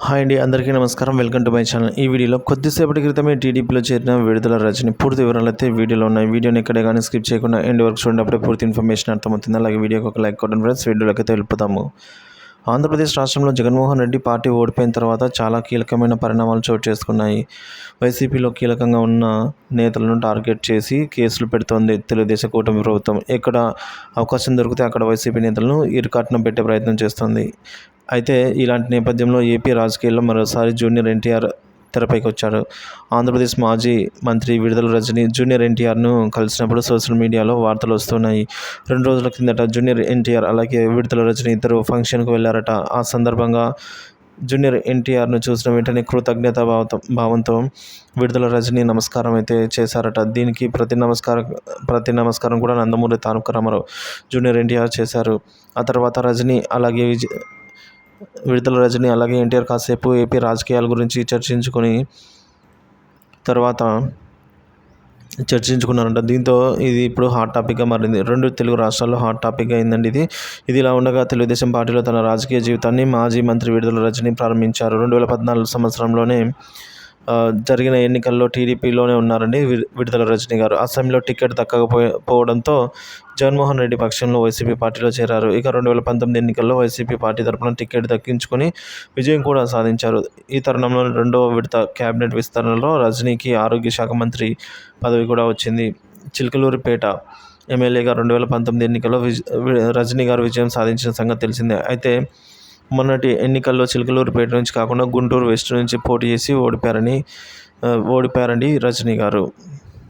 Hi అండి, అందరికీ నమస్కారం. Welcome to my channel. ఈ వీడియోలో కొద్దిసేపటి క్రితమే టీడీపీలో చేరిన విడుదల రజని పూర్తి వివరాలు అయితే వీడియోలో ఉన్నాయి. వీడియోని ఎక్కడే కానీ స్కిప్ చేయకుండా ఎండ్ వరకు చూడేటప్పుడే పూర్తి ఇన్ఫర్మేషన్ అర్థమవుతుంది. అలాగే వీడియోకి ఒక లైక్ కొట్టండి ఫ్రెండ్స్. వీడియోలోకి అయితే వెళ్ళిపోతాము. ఆంధ్రప్రదేశ్ రాష్ట్రంలో జగన్మోహన్ రెడ్డి పార్టీ ఓడిపోయిన తర్వాత చాలా కీలకమైన పరిణామాలు చోటు చేసుకున్నాయి. వైసీపీలో కీలకంగా ఉన్న నేతలను టార్గెట్ చేసి కేసులు పెడుతోంది తెలుగుదేశం కూటమి ప్రభుత్వం. ఎక్కడ అవకాశం దొరికితే అక్కడ వైసీపీ నేతలను ఇరుకాటన పెట్టే ప్రయత్నం చేస్తోంది. అయితే ఇలాంటి నేపథ్యంలో ఏపీ రాజకీయాల్లో మరోసారి జూనియర్ ఎన్టీఆర్ తెరపైకి వచ్చాడు. ఆంధ్రప్రదేశ్ మాజీ మంత్రి విడుదల రజని జూనియర్ ఎన్టీఆర్ను కలిసినప్పుడు సోషల్ మీడియాలో వార్తలు వస్తున్నాయి. 2 రోజుల కిందట జూనియర్ ఎన్టీఆర్ అలాగే విడుదల రజని ఇద్దరు ఫంక్షన్కు వెళ్లారట. ఆ సందర్భంగా జూనియర్ ఎన్టీఆర్ను చూసిన వెంటనే కృతజ్ఞత భావంతో విడుదల రజని నమస్కారం అయితే చేశారట. దీనికి ప్రతి నమస్కారం కూడా నందమూరి తారక రామారావు జూనియర్ ఎన్టీఆర్ చేశారు. ఆ తర్వాత రజని అలాగే విడుదల రజని అలాగే ఎన్టీఆర్ కాసేపు ఏపీ రాజకీయాల గురించి చర్చించుకున్నారంట. దీంతో ఇది ఇప్పుడు హాట్ టాపిక్గా మారింది. 2 తెలుగు రాష్ట్రాల్లో హాట్ టాపిక్గా అయిందండి ఇది ఇలా ఉండగా తెలుగుదేశం పార్టీలో తన రాజకీయ జీవితాన్ని మాజీ మంత్రి విడుదల రజని ప్రారంభించారు. 2014 సంవత్సరంలోనే జరిగిన ఎన్నికల్లో టీడీపీలోనే ఉన్నారండి విడుదల రజని గారు. అసెంబ్లీలో టికెట్ దక్కకపోవడంతో జగన్మోహన్ రెడ్డి పక్షంలో వైసీపీ పార్టీలో చేరారు. ఇక 2019 ఎన్నికల్లో వైసీపీ పార్టీ తరఫున టికెట్ దక్కించుకొని విజయం కూడా సాధించారు. ఈ తరుణంలో 2వ విడత కేబినెట్ విస్తరణలో రజనీకి ఆరోగ్య శాఖ మంత్రి పదవి కూడా వచ్చింది. చిలకలూరిపేట ఎమ్మెల్యేగా 2019 ఎన్నికల్లో రజనీ గారు విజయం సాధించిన సంగతి తెలిసిందే. అయితే మొన్నటి ఎన్నికల్లో చిలకలూరిపేట నుంచి కాకుండా గుంటూరు వెస్ట్ నుంచి పోటీ చేసి ఓడిపోయారండి రజనీ గారు.